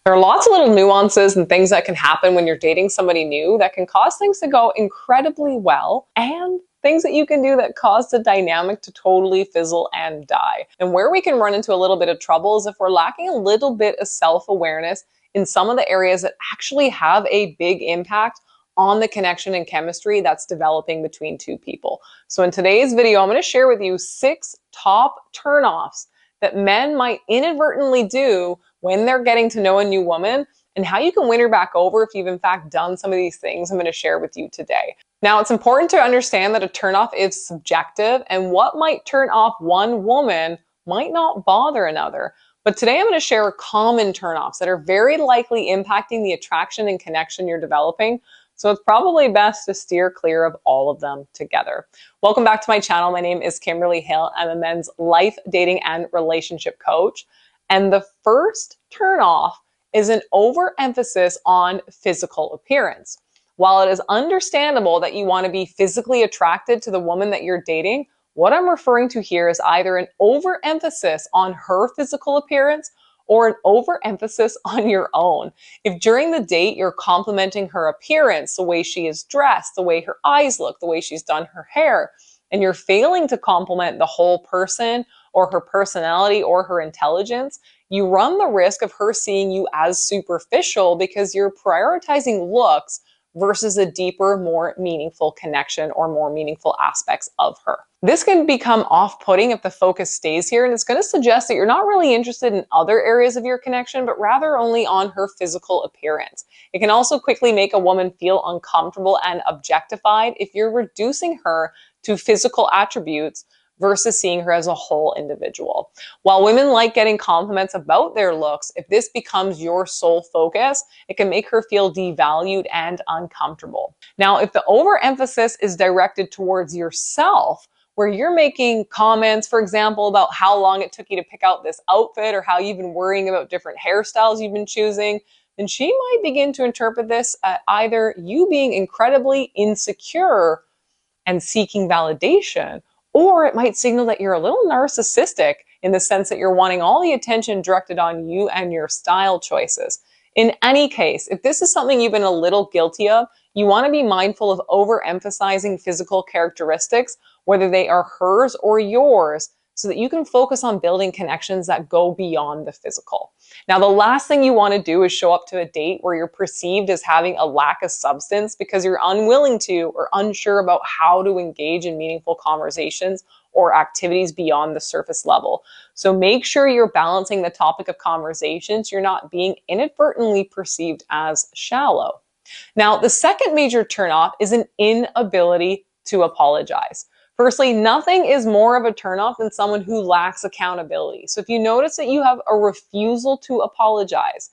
There are lots of little nuances and things that can happen when you're dating somebody new that can cause things to go incredibly well, and things that you can do that cause the dynamic to totally fizzle and die. And where we can run into a little bit of trouble is if we're lacking a little bit of self-awareness in some of the areas that actually have a big impact on the connection and chemistry that's developing between two people. So in today's video, I'm going to share with you 6 top turnoffs that men might inadvertently do when they're getting to know a new woman, and how you can win her back over if you've in fact done some of these things I'm going to share with you today. Now, it's important to understand that a turnoff is subjective, and what might turn off one woman might not bother another. But today I'm going to share common turnoffs that are very likely impacting the attraction and connection you're developing. So it's probably best to steer clear of all of them together. Welcome back to my channel. My name is Kimberly Hill. I'm a men's life, dating, and relationship coach. And the first turnoff is an overemphasis on physical appearance. While it is understandable that you want to be physically attracted to the woman that you're dating, what I'm referring to here is either an overemphasis on her physical appearance or an overemphasis on your own. If during the date you're complimenting her appearance, the way she is dressed, the way her eyes look, the way she's done her hair, and you're failing to compliment the whole person or her personality or her intelligence, you run the risk of her seeing you as superficial because you're prioritizing looks versus a deeper, more meaningful connection or more meaningful aspects of her. This can become off-putting if the focus stays here, and it's going to suggest that you're not really interested in other areas of your connection, but rather only on her physical appearance. It can also quickly make a woman feel uncomfortable and objectified if you're reducing her to physical attributes versus seeing her as a whole individual. While women like getting compliments about their looks, if this becomes your sole focus, it can make her feel devalued and uncomfortable. Now, if the overemphasis is directed towards yourself, where you're making comments, for example, about how long it took you to pick out this outfit or how you've been worrying about different hairstyles you've been choosing, then she might begin to interpret this as either you being incredibly insecure and seeking validation, or it might signal that you're a little narcissistic in the sense that you're wanting all the attention directed on you and your style choices. In any case, if this is something you've been a little guilty of, you want to be mindful of overemphasizing physical characteristics, whether they are hers or yours, so that you can focus on building connections that go beyond the physical. Now, the last thing you want to do is show up to a date where you're perceived as having a lack of substance because you're unwilling to or unsure about how to engage in meaningful conversations or activities beyond the surface level. So make sure you're balancing the topic of conversations. You're not being inadvertently perceived as shallow. Now, the second major turnoff is an inability to apologize. Firstly, nothing is more of a turnoff than someone who lacks accountability. So if you notice that you have a refusal to apologize,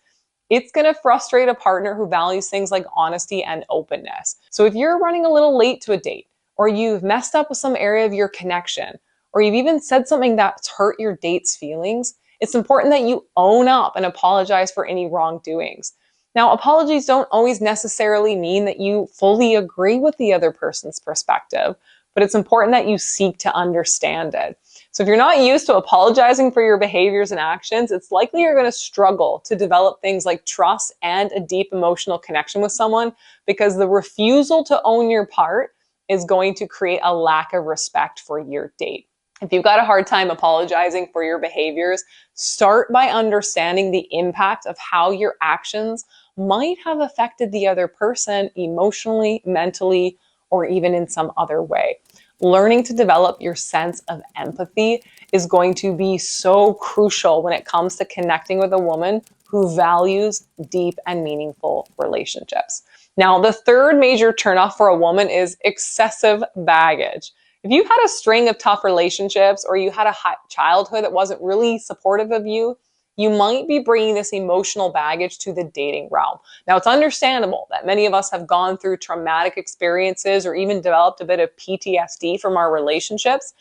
it's going to frustrate a partner who values things like honesty and openness. So if you're running a little late to a date, or you've messed up with some area of your connection, or you've even said something that's hurt your date's feelings, it's important that you own up and apologize for any wrongdoings. Now, apologies don't always necessarily mean that you fully agree with the other person's perspective, but it's important that you seek to understand it. So if you're not used to apologizing for your behaviors and actions, it's likely you're going to struggle to develop things like trust and a deep emotional connection with someone, because the refusal to own your part is going to create a lack of respect for your date. If you've got a hard time apologizing for your behaviors, start by understanding the impact of how your actions might have affected the other person emotionally, mentally, or even in some other way. Learning to develop your sense of empathy is going to be so crucial when it comes to connecting with a woman who values deep and meaningful relationships. Now, the third major turnoff for a woman is excessive baggage. If you've had a string of tough relationships, or you had a childhood that wasn't really supportive of you, you might be bringing this emotional baggage to the dating realm. Now, it's understandable that many of us have gone through traumatic experiences or even developed a bit of PTSD from our relationships,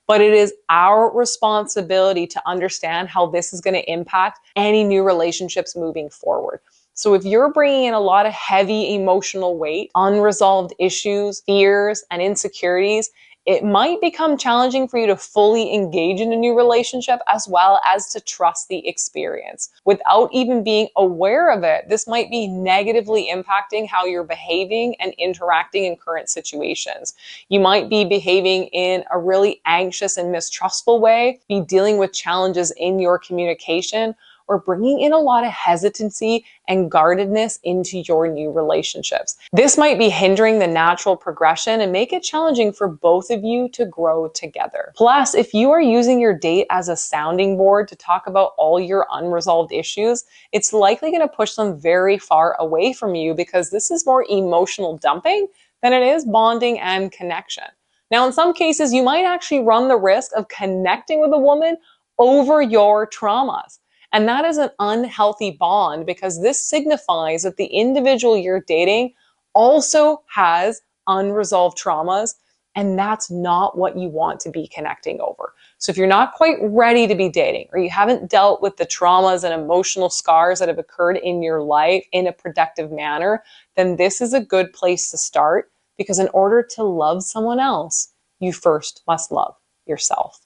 but it is our responsibility to understand how this is going to impact any new relationships moving forward. So if you're bringing in a lot of heavy emotional weight, unresolved issues, fears, and insecurities it might become challenging for you to fully engage in a new relationship as well as to trust the experience. Without even being aware of it, this might be negatively impacting how you're behaving and interacting in current situations. You might be behaving in a really anxious and mistrustful way, be dealing with challenges in your communication, or bringing in a lot of hesitancy and guardedness into your new relationships. This might be hindering the natural progression and make it challenging for both of you to grow together. Plus, if you are using your date as a sounding board to talk about all your unresolved issues, it's likely going to push them very far away from you because this is more emotional dumping than it is bonding and connection. Now, in some cases, you might actually run the risk of connecting with a woman over your traumas. And that is an unhealthy bond because this signifies that the individual you're dating also has unresolved traumas, and that's not what you want to be connecting over. So if you're not quite ready to be dating, or you haven't dealt with the traumas and emotional scars that have occurred in your life in a productive manner, then this is a good place to start, because in order to love someone else, you first must love yourself.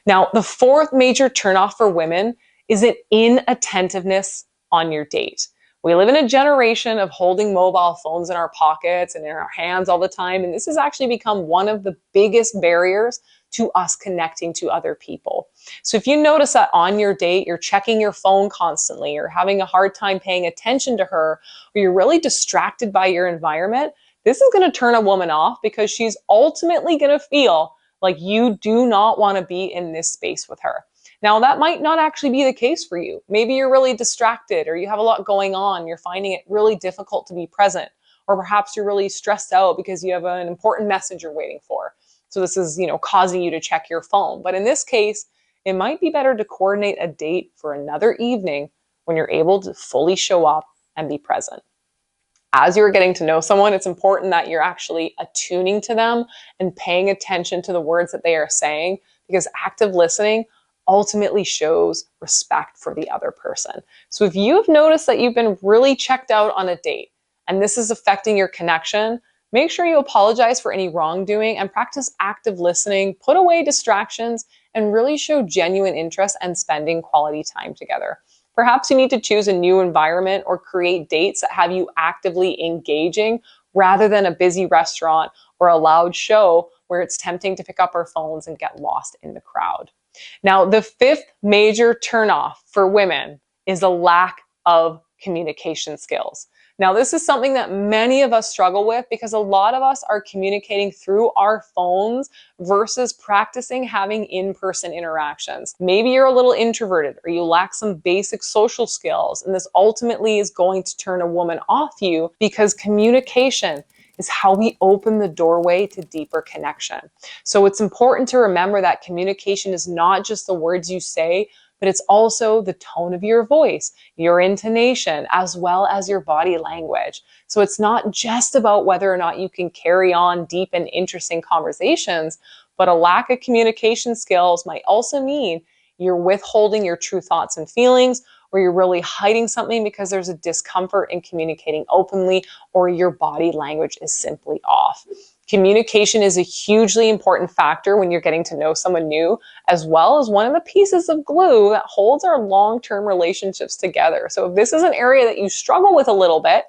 Now, the fourth major turnoff for women is an inattentiveness on your date. We live in a generation of holding mobile phones in our pockets and in our hands all the time, and this has actually become one of the biggest barriers to us connecting to other people. So if you notice that on your date, you're checking your phone constantly, you're having a hard time paying attention to her, or you're really distracted by your environment, this is going to turn a woman off because she's ultimately going to feel like you do not want to be in this space with her. Now, that might not actually be the case for you. Maybe you're really distracted, or you have a lot going on. You're finding it really difficult to be present, or perhaps you're really stressed out because you have an important message you're waiting for. So this is, causing you to check your phone. But in this case, it might be better to coordinate a date for another evening when you're able to fully show up and be present. As you're getting to know someone, it's important that you're actually attuning to them and paying attention to the words that they are saying, because active listening ultimately shows respect for the other person. So if you've noticed that you've been really checked out on a date and this is affecting your connection, make sure you apologize for any wrongdoing and practice active listening, put away distractions, and really show genuine interest and spending quality time together. Perhaps you need to choose a new environment or create dates that have you actively engaging rather than a busy restaurant or a loud show where it's tempting to pick up our phones and get lost in the crowd. Now, the fifth major turnoff for women is a lack of communication skills. Now, this is something that many of us struggle with because a lot of us are communicating through our phones versus practicing having in-person interactions. Maybe you're a little introverted or you lack some basic social skills, and this ultimately is going to turn a woman off you because communication is how we open the doorway to deeper connection. So it's important to remember that communication is not just the words you say, but it's also the tone of your voice, your intonation, as well as your body language. So it's not just about whether or not you can carry on deep and interesting conversations, but a lack of communication skills might also mean you're withholding your true thoughts and feelings, or you're really hiding something because there's a discomfort in communicating openly, or your body language is simply off. Communication is a hugely important factor when you're getting to know someone new, as well as one of the pieces of glue that holds our long-term relationships together. So if this is an area that you struggle with a little bit,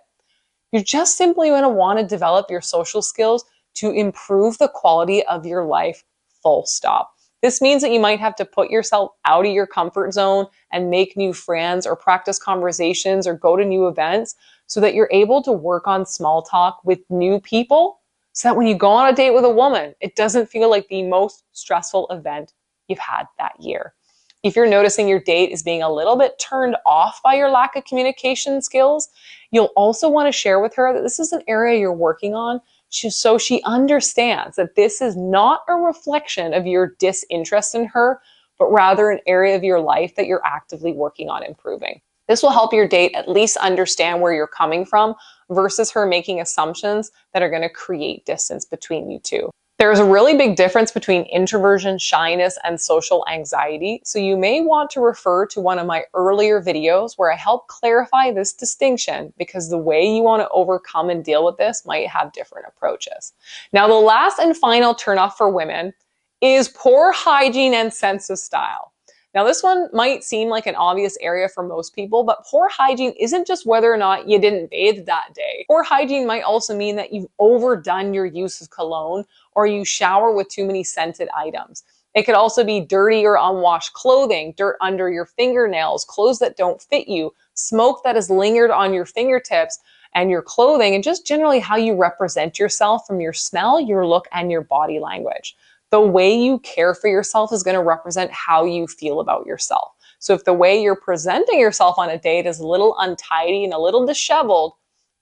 you're just simply going to want to develop your social skills to improve the quality of your life, full stop. This means that you might have to put yourself out of your comfort zone and make new friends or practice conversations or go to new events so that you're able to work on small talk with new people, so that when you go on a date with a woman, it doesn't feel like the most stressful event you've had that year. If you're noticing your date is being a little bit turned off by your lack of communication skills, you'll also want to share with her that this is an area you're working on, so she understands that this is not a reflection of your disinterest in her, but rather an area of your life that you're actively working on improving. This will help your date at least understand where you're coming from versus her making assumptions that are going to create distance between you two. There's a really big difference between introversion, shyness, and social anxiety, so you may want to refer to one of my earlier videos where I help clarify this distinction, because the way you want to overcome and deal with this might have different approaches. Now, the last and final turnoff for women is poor hygiene and sense of style. Now, this one might seem like an obvious area for most people, but poor hygiene isn't just whether or not you didn't bathe that day. Poor hygiene might also mean that you've overdone your use of cologne, or you shower with too many scented items. It could also be dirty or unwashed clothing, dirt under your fingernails, clothes that don't fit you, smoke that has lingered on your fingertips and your clothing, and just generally how you represent yourself from your smell, your look, and your body language. The way you care for yourself is going to represent how you feel about yourself. So if the way you're presenting yourself on a date is a little untidy and a little disheveled,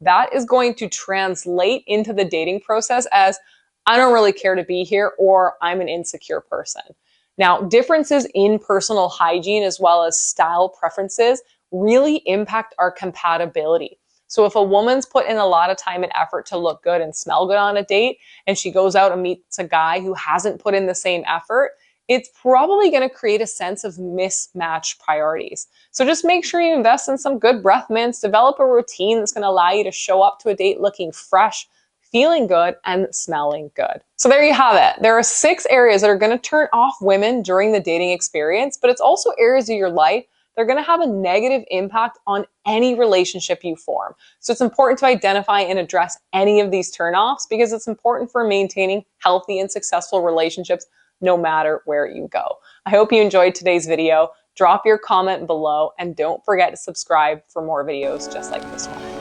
that is going to translate into the dating process as, I don't really care to be here, or I'm an insecure person. Now, differences in personal hygiene as well as style preferences really impact our compatibility. So if a woman's put in a lot of time and effort to look good and smell good on a date, and she goes out and meets a guy who hasn't put in the same effort, it's probably going to create a sense of mismatched priorities. So just make sure you invest in some good breath mints, develop a routine that's going to allow you to show up to a date looking fresh, feeling good, and smelling good. So there you have it. There are 6 areas that are going to turn off women during the dating experience, but it's also areas of your life that are going to have a negative impact on any relationship you form. So it's important to identify and address any of these turnoffs, because it's important for maintaining healthy and successful relationships no matter where you go. I hope you enjoyed today's video. Drop your comment below and don't forget to subscribe for more videos just like this one.